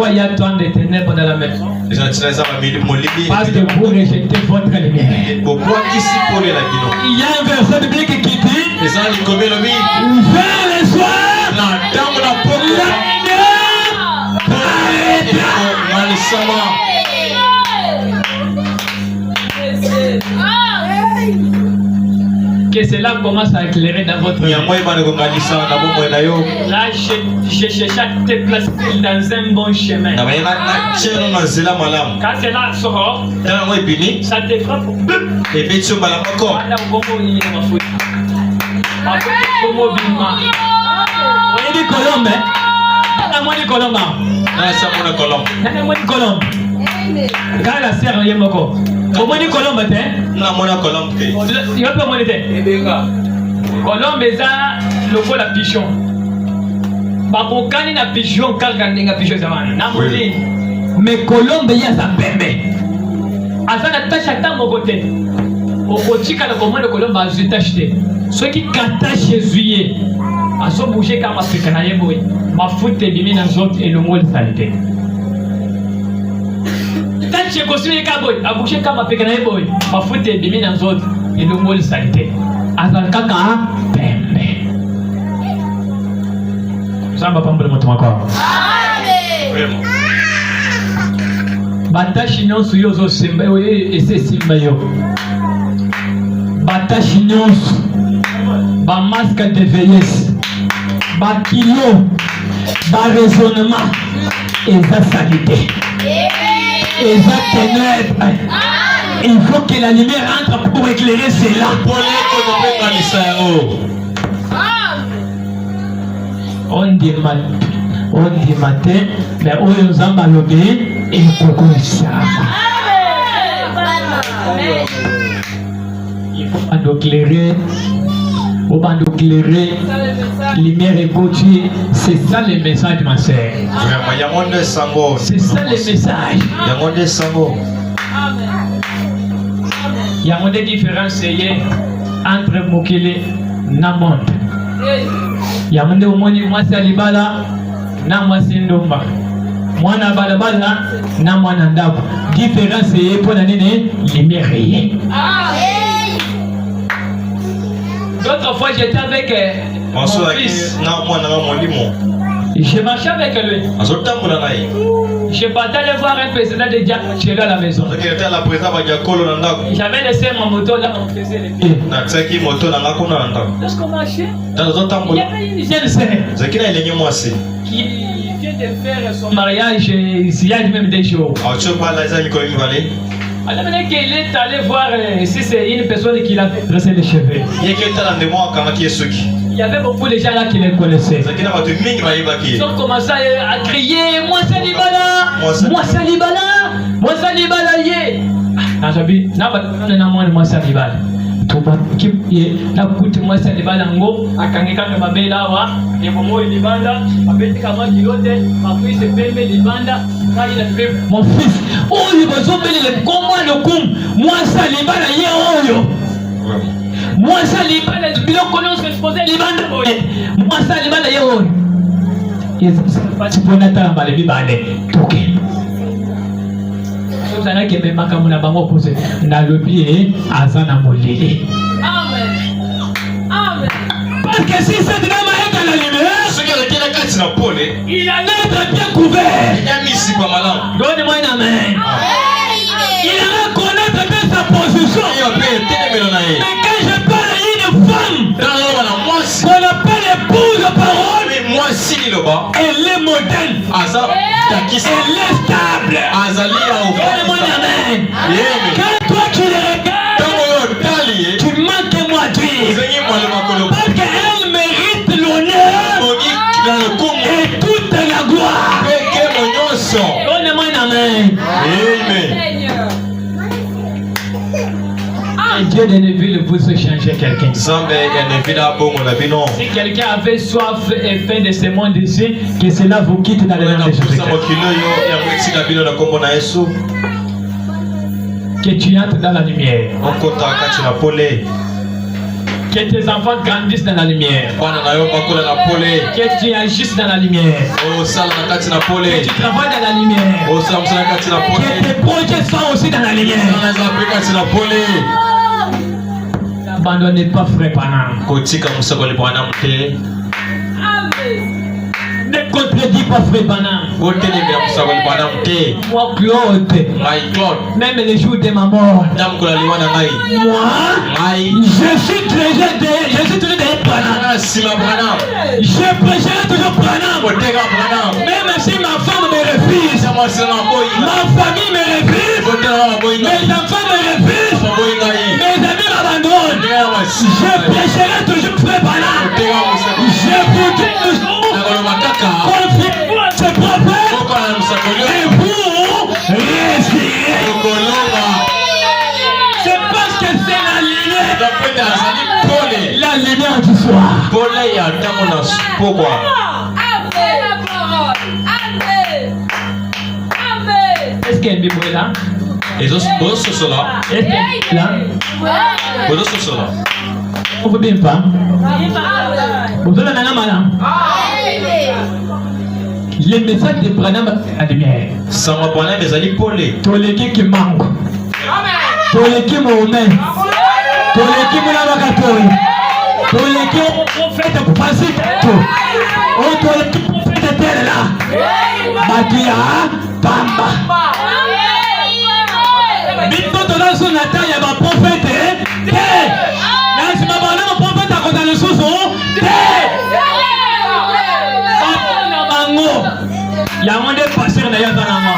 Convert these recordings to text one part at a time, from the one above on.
Pourquoi il y a tant de ténèbres dans la maison? Parce que vous rejetez votre lumière. Il y a un verset biblique qui dit vers le soir, la lumière paraîtra. Que cela commence à éclairer dans votre vie. Là, je cherche à te placer dans un bon chemin. Quand cela sort, ça te frappe. Comment dit Colombe? Non, mon Colombe. Il y a pas mon été. Colombe est le vol à pigeon. Babokani na pigeon, kalkani na pigeon zamana. Na moli. Mais Colombe y a sa bébé. Azana tâche à mon côté. Au côté quand le commande Colombe a juste acheté. Ceux qui cantent Jésus, à son bouger comme Africain à l'éboui. Ma foute est bimé dans autres et le mot de saleté. Quand j'ai construit les cabots, à boucher comme un pékin boy, ma foute est bimé dans autres et le mot de saleté. Azal kaka, pembe. Ça va pas me le montrer encore. Amen. Bata chignon sur yozo simba, et c'est simba yo. Bata chignon, ba masque de vieillesse, ba kilo, ba raisonnement, et sa saleté. Et ça ténèbres. Il faut que la lumière entre pour éclairer cela. On dit matin, mais on nous a malobé et beaucoup de ça. Il faut pas nous éclairer. Au bas d'éclairer, lumière et beauté, c'est ça le message, ma sœur. C'est ça le message. Il y a une différence entre Mokele et Namond. Il y a une différence entre Libala et Ndomba. Moi, na balabala, na mwana ndabo. Différence est pour la lumière. D'autres fois, j'étais avec mon fils. Je marchais avec lui. Je partais aller voir un président de Diakolo à la maison. J'avais laissé ma moto là, on faisait les pieds. Lorsqu'on marchait, il y avait une jeune sœur qui vient de faire son mariage il y a même des jours. Alors maintenant qu'il est allé voir si c'est une personne qui l'a fait dresser les cheveux. Il y avait beaucoup de gens là qui les connaissaient. Ils ont commencé à crier moi Salibala, moi Salibala, moi Salibala yé. Najabi, moi Salibala. Tuba kipi na kuti moi Salibala ngo akangeka kama bela wa yebo moi libanda abeti kama kilote aprise pembe libanda kai la pembe. Mon fils, oh il va zombeli le comment le kum moi Salibala yé oyo. Moi Salibala du bilo connaît se poser libanda boye. Moi Salibala yé oyo. Tu peux n'attendre pas les bibane. Toke. Parce que si cette dame est dans la lumière, il allait être bien couvert. Donnez-moi un amen. Il allait connaître bien sa position. Mais quand je parle à une femme qu'on appelle épouse de parole, elle est modèle. Elle est stable. Donnez-moi un amen. Quand toi tu les regardes, tu manques moi dire. Parce qu'elle mérite l'honneur et toute la gloire. Donnez-moi un amen. Et Dieu ne veut vous changer quelqu'un. Si quelqu'un avait soif et faim de ce monde ici, que cela vous quitte dans le nom de Jésus. Que tu entres dans la lumière. Que tes enfants grandissent dans la lumière. Que tu agisses dans la lumière. Que tu travailles dans la lumière. Que tes projets soient aussi dans la lumière. N'abandonnez pas frère Branham. Ne contredis pas frère Branham. Moi Claude. Même les jours de ma mort. Moi, je suis toujours derrière Branham. Je prêcherai toujours Branham. Même si ma femme me refuse, ma famille me refuse, mes enfants me refusent, mes amis m'abandonnent, je prêcherai toujours frère Branham. Je vous dis toujours, confiez-vous à ce prophète et vous réussirez. C'est parce que c'est la lumière. La lumière du soir. Est-ce qu'il y a une Bible là? Est-ce qu'il y a une Bible là? On ne veut bien pas. Vous avez un malin. Les messages de Branham à la lumière. Toleki qui manque. Toleki Mohamed. Toleki Moulabakatori. Toleki prophète passé tout. Oh toleki prophète tel là. Batia Pamba. Bito tola son attaque ya ba prophète. Nasi mabana ma prophète a konta le soso. Apana bango. Ya monde passer na ya kana ma.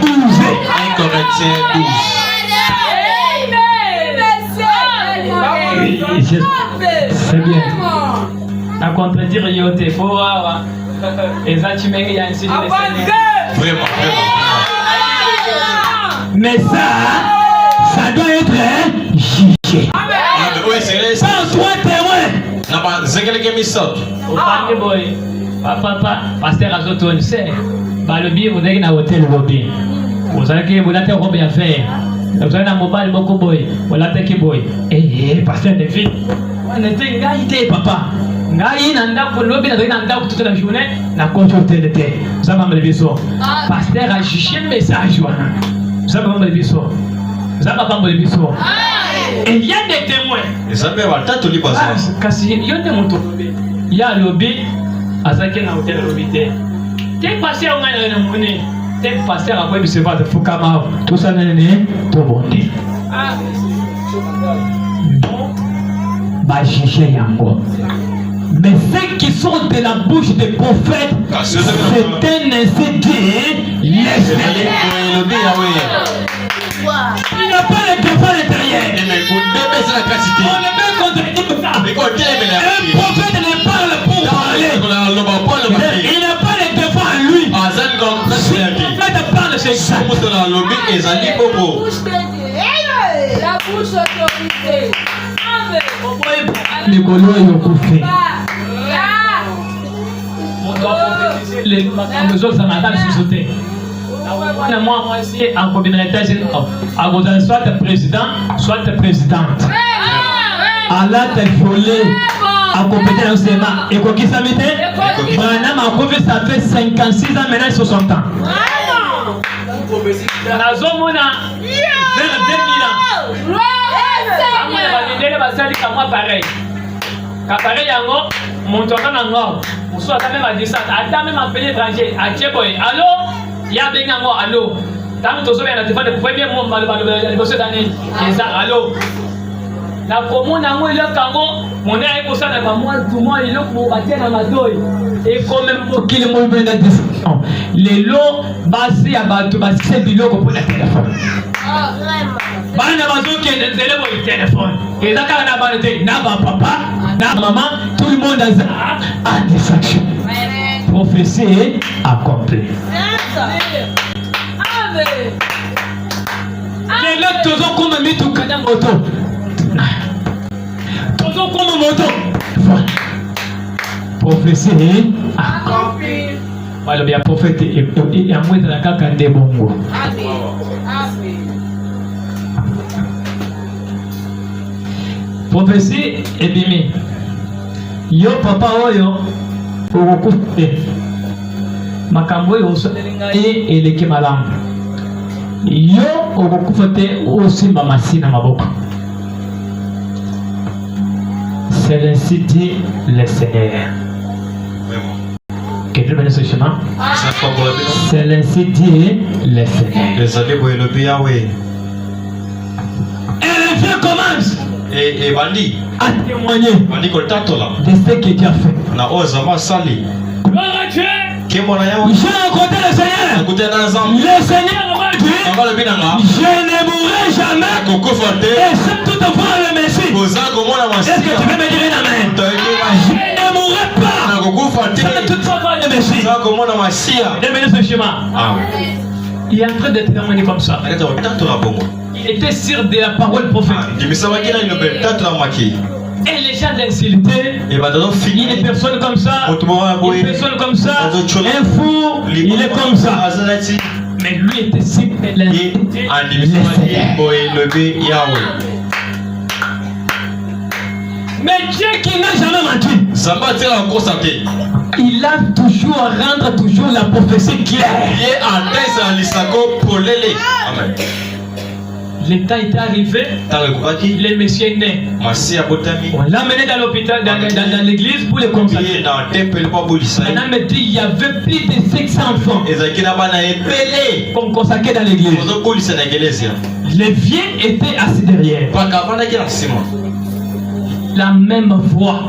12. Corinthiens 12. C'est bien. À contredire yote faut et ça tu m'es ainsi vraiment. Mais ça doit être jugé. Sans toi témoin. Papa, pasteur Azoton, c'est balobi vous avez na hôtel lobby. Vous avez que vous l'avez robe à faire. Vous avez un mobile beaucoup boy. Vous l'avez que boy. Eh, pasteur de vie. On était gaïté papa. Ngai nanda ko lobby na nanda toute la journée na consulter le thé. Ça va me biso. Pasteur a jugé le message wana. Ça va me biso. Ça va pas me biso. Et il y a des témoins. Ça va pas tant li pas. Kasi il y a des motos. Il y a lobby azake na hôtel lobby té. T'es passé au ngana na moni. T'es passé à quoi se va de Fukama. Tout ça n'est tout bon. Bon ba jugé yango. Mais ceux qui sont de la bouche des prophètes, c'est un incendie. Laisse-les. Il n'a pas le défaut intérieur. On ne peut contredire ça. Un prophète ne parle pour parler. Il n'a pas le défaut en lui. Si le prophète parle, c'est ça. La bouche autorisée. Les Gaulois ont coupé. On doit prophétiser les autres en attendant de sauter. Moi aussi, en communauté, soit président, soit présidente. Allah t'a violé à compéter dans ce débat. Et quoi qu'il s'habite, Branham a connu ça fait 56 ans, maintenant 60 ans. La zone vers 2000 ans. Pareil. Pareil, mon tour en on soit quand même à distance, attends même un pays étranger, à Tchèboy. Allô? Il y a bien un mot, allô? Tant que tu as le premier mot, allô? La commune a moi le Congo, mon air est pour ça, moi, tout le monde est là pour bâtir dans ma douille. Et quand même pour qu'il me mette la discussion. Les lots basés à Batou, c'est du lot pour le téléphone. Bana bazuki endelea kwa téléphone. Et là quand on a parlé na papa, na maman, tout le monde a satisfaction. Prophétie accomplie. Amen. Les là toujours comme mitu kada moto. Toujours comme moto. Prophétie accomplie. Wale bia prophète et amweza na kaka ndebongo. Amen. Amen. Prophétie et bimi. Yo papa oyo okukufe. Makambo yo sonelinga ye eleke malamu. Yo okukufa te osimba masina maboko. C'est ainsi dit le Seigneur. Que Dieu bénisse ce chemin. C'est ainsi dit le Seigneur. Et le vieux commence à témoigner de ce que Dieu a fait. J'ai rencontré le Seigneur. Le Seigneur m'a dit, je ne mourrai jamais. Et c'est toutefois le Messie. Est-ce que tu peux me dire une amen? Je ne mourrai pas. C'est toutefois le Messie. Il est venu ce chemin. Il est en train de témoigner comme ça. Il était sûr de la parole prophétique. Et les gens l'insultaient. Une personne comme ça, une personne comme ça, un fou, il est comme ça. Mais lui était sûr de l'insulter. Mais Dieu qui n'a jamais menti, il a toujours à rendre toujours la prophétie claire. Amen. Le temps était arrivé, le Messie est né. On l'a mené dans l'hôpital, dans l'église pour le consacrer. On a dit il y avait plus de 600 enfants qu'on consacrait dans l'église. Les vieux étaient assis derrière. La même voix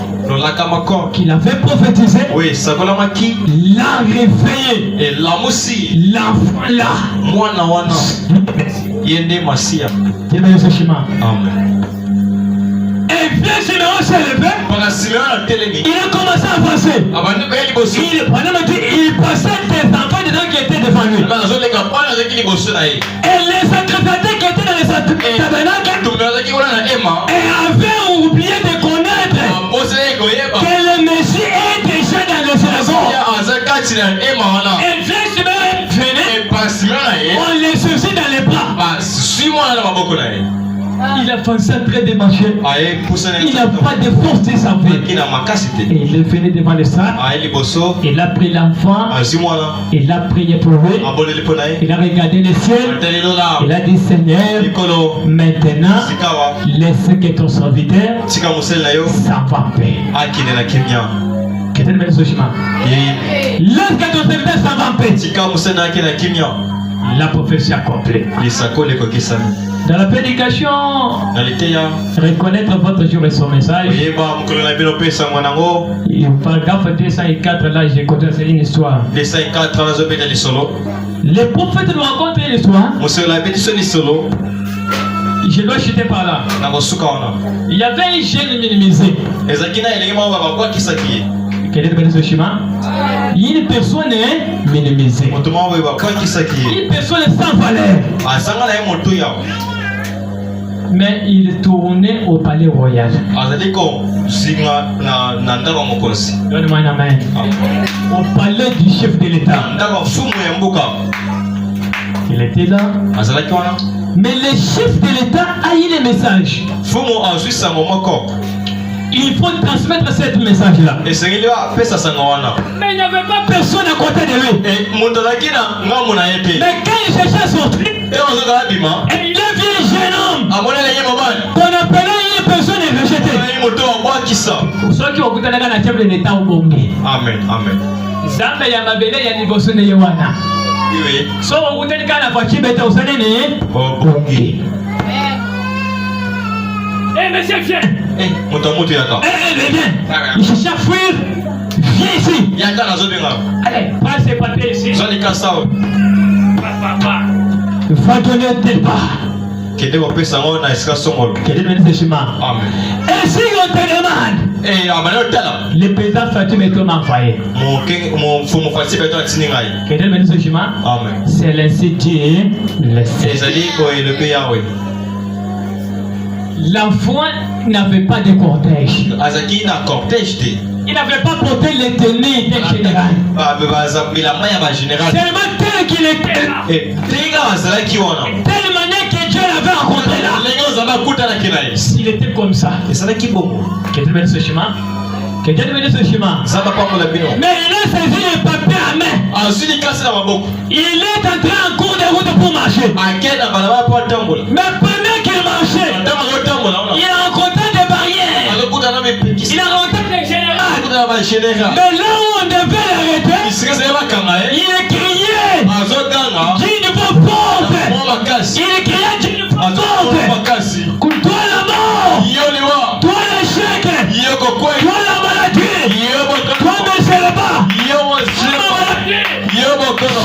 qu'il avait prophétisé l'a réveillé. Et l'enfant là. Yende Masia. Amen. Et bien Simeon s'est levé. Il a commencé à avancer. Il passait des enfants dedans qui étaient devant lui. Et les sacrificateurs qui étaient dans les tabernacles avaient oublié de connaître que le Messie est déjà dans le synagogue. Et bien Simeon venait. On les saisit dans les bras. Il a pensé à très démarcher. Il n'a pas de force de sa vie. Et il est venu devant le sac. Il a pris l'enfant. Il a prié pour lui. Il a regardé le ciel. Il a dit Seigneur, maintenant, laisse que ton serviteur s'en va en paix. Que tu me ce chemin. Laisse que ton serviteur s'en va en paix. La prophétie accomplie. Dans la prédication, reconnaître votre jour et son message. Il paragraphe 204, là j'ai conté une histoire. Le prophète nous raconte une histoire. Je dois chuter par là. Il y avait un jeune minimisé. Quel est ce chemin? Une personne est minimisée. Une personne sans valeur. Mais il tournait au palais royal. Donne-moi une main. Au palais du chef de l'État. Il était là. Mais le chef de l'État a eu le message. Il faut transmettre ce message-là. Mais il n'y avait pas personne à côté de lui. Mais quand il cherchait à sortir, il a vu un jeune homme qu'on appelait une personne rejetée. Pour ceux qui ont écouté la chef de l'État au Congo. Amen, amen. Zamba ya mabele ya liboso ne yewana. Oui. So on vous dit quand la voiture bête au salé ne. Bongi. Eh monsieur viens. Moto yaka. Viens. Il cherche à fuir. Viens ici. Yaka na zobenga. Allez, prends ces papiers ici. Zoni kasao. Papa. Va donner tes pas. Kede ko pesa ngo na iska songolo. Kede meni ce chemin. Amen. Et si on te demande. Amana tala. Le président Fatou me tombe envoyé. Mon fumo Fatou beto atiningai. Kede meni ce chemin. Amen. C'est l'ainsi Dieu le sait. Ezali ko élevé Yahweh. L'enfant n'avait pas de cortège. Azaki na cortège de. Il n'avait pas porté les tenues d'un général. Tellement tel qu'il était là. Telle manière que Dieu l'avait rencontré là. S'il était comme ça, que Dieu bénisse ce chemin. Que Dieu bénisse ce chemin. Mais il a saisi les papiers à main. Il est entré en cours de route pour marcher. Mais pendant qu'il marchait, il a rencontré des barrières. Il a rencontré des généraux. Mais là où on devait l'arrêter, il a crié d'une porte. Il criait d'une porte. Toi la mort. Toi l'échec. Toi la maladie. Toi le célibat.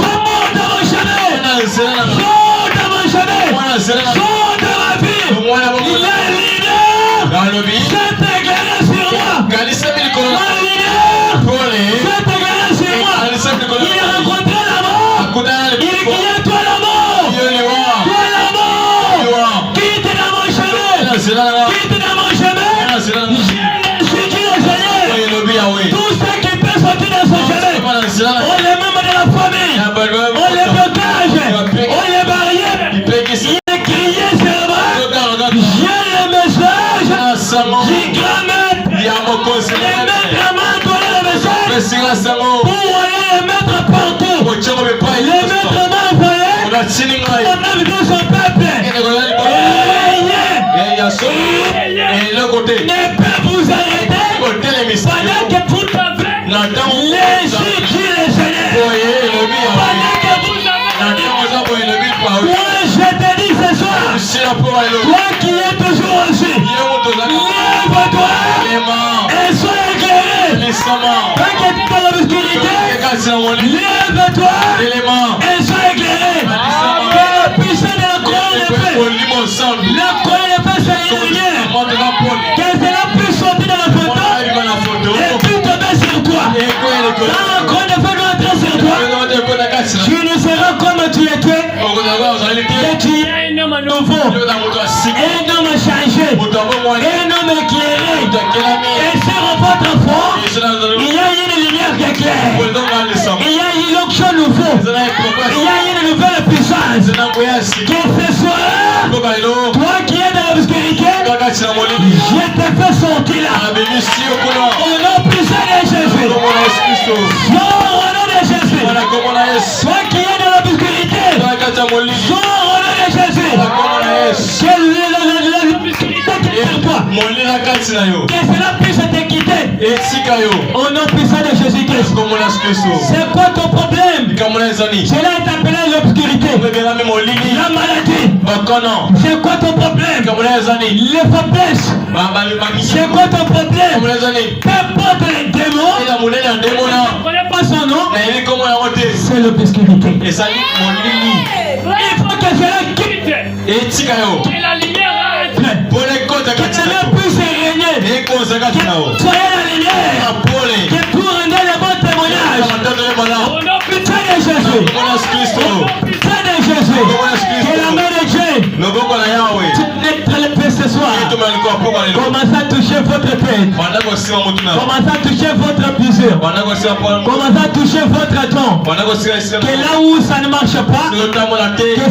Sors de mon chemin. Sors de mon chemin. Sors de ma vie. Il est leader. C'est éclairé sur moi. Ma leader. C'est éclairé sur moi. Il a rencontré la mort. Il criait toi la mort. Toi la mort. Quitte dans mon chemin. Quitte dans mon chemin. Je suis qui le Seigneur. Tout ce qui peut sortir de son chemin. On les met dans la famille. On les blocage. On les barrières. Il a crié sur moi. J'ai le message. J'ai grammaire. Les mettre à main, donner le message. Pour aller les mettre partout. Les mettre à main, voyez. On a vu son peuple. Ne peut vous arrêter. Pendant que vous avez les yeux les Seigneur. Pendant que vous avez. Moi je te dis ce soir. Toi qui es toujours aussi. Lève-toi. Et sois éclairé. Tant que tu es dans l'obscurité. Lève-toi. Et sois éclairé. Que la puissance de la couronne de paix. La couronne de paix soit illuminée. Que cela puisse sortir dans la photo. Et puis tomber sur toi. Quand la couronne de paix doit entrer sur toi. Tu ne seras comme tu étais. Et tu es un homme nouveau. Un homme changé. Un homme éclairé. Et sur votre front, il y a une lumière qui éclaire. Il y a une onction nouveau. Il y a une nouvelle puissance. Que ce soit toi qui es dans l'obscurité, je te fais sortir là. Au nom puissant de Jésus. Sors au nom de Jésus. Toi qui es dans l'obscurité, sors au nom de Jésus. Que cela puisse te quitter. Au nom puissant de Jésus-Christ. C'est quoi ton problème? Cela est appelé l'obscurité. La maladie. C'est quoi ton problème? Les faiblesses. C'est quoi ton problème? Qu'importe les démons. On ne connaît pas son nom. C'est l'obscurité. Il faut que cela quitte. Que la lumière entre. Que cela puisse régner. Soyez la lumière. Que pour rendre le bon témoignage. Au nom puissant de Jésus. Au nom puissant de Jésus. Que la main de Dieu. Tu n'es pas ce soir. Commencez à toucher votre tête. Commencez à toucher votre plusieurs. Commencez à toucher votre tronc. Que là où ça ne marche pas, que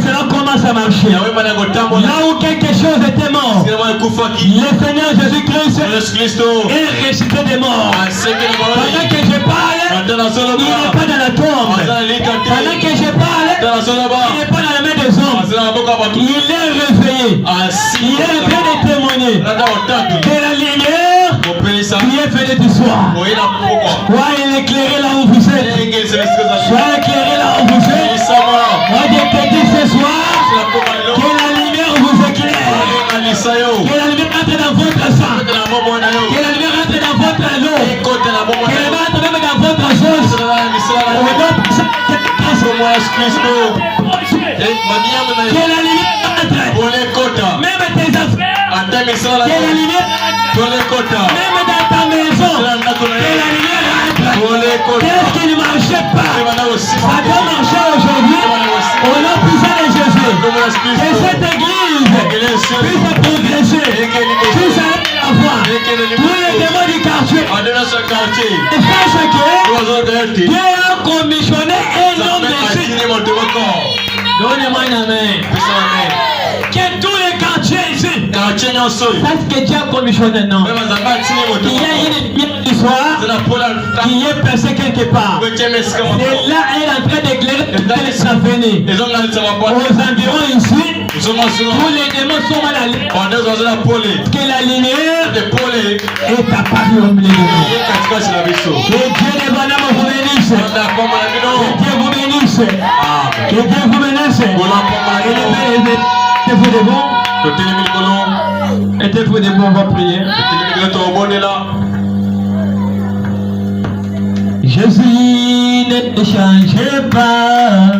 cela commence à marcher. Là où quelque chose était mort, le Seigneur Jésus-Christ est ressuscité des morts. Pendant que je parle, il n'est pas dans la tombe. Pendant que je parle, il n'est pas dans la main des hommes. Il est réveillé. Il est en train de témoigner de la lumière qui est venue du soir. Soyez éclairé là où vous êtes. Soyez éclairé là où vous êtes. Moi je te dis ce soir que la lumière vous éclaire. Que la lumière entre dans votre sang. Que la lumière entre dans votre eau. Que la lumière entre même dans votre chose. Que la lumière entre. Même tes affaires. Que la lumière entre. Même dans ta maison. Que la lumière entre. Qu'est-ce qui ne marchait pas? Ça doit marcher aujourd'hui. Au nom puissant de Jésus. Que cette église puisse progresser. Puisse aller la voie. Tous les démons du quartier. Et sache que Dieu a commissionné un homme de Dieu. Donnez-moi une amen. Que tous les quartiers ici Ça, ce que Dieu a commissionné, non. Il y a une lumière du soir qui est placée quelque part. Et là, elle est en train d'éclairer sa venue. Aux environs ici, tous les démons sont mal allés. Que la lumière est apparue au milieu de nous. Que Dieu les bonhommes vous bénisse. Que Dieu vous bénisse. Que Dieu vous bénisse. Êtes-vous de bon? Êtes-vous de bon? On va prier. Jésus ne change pas.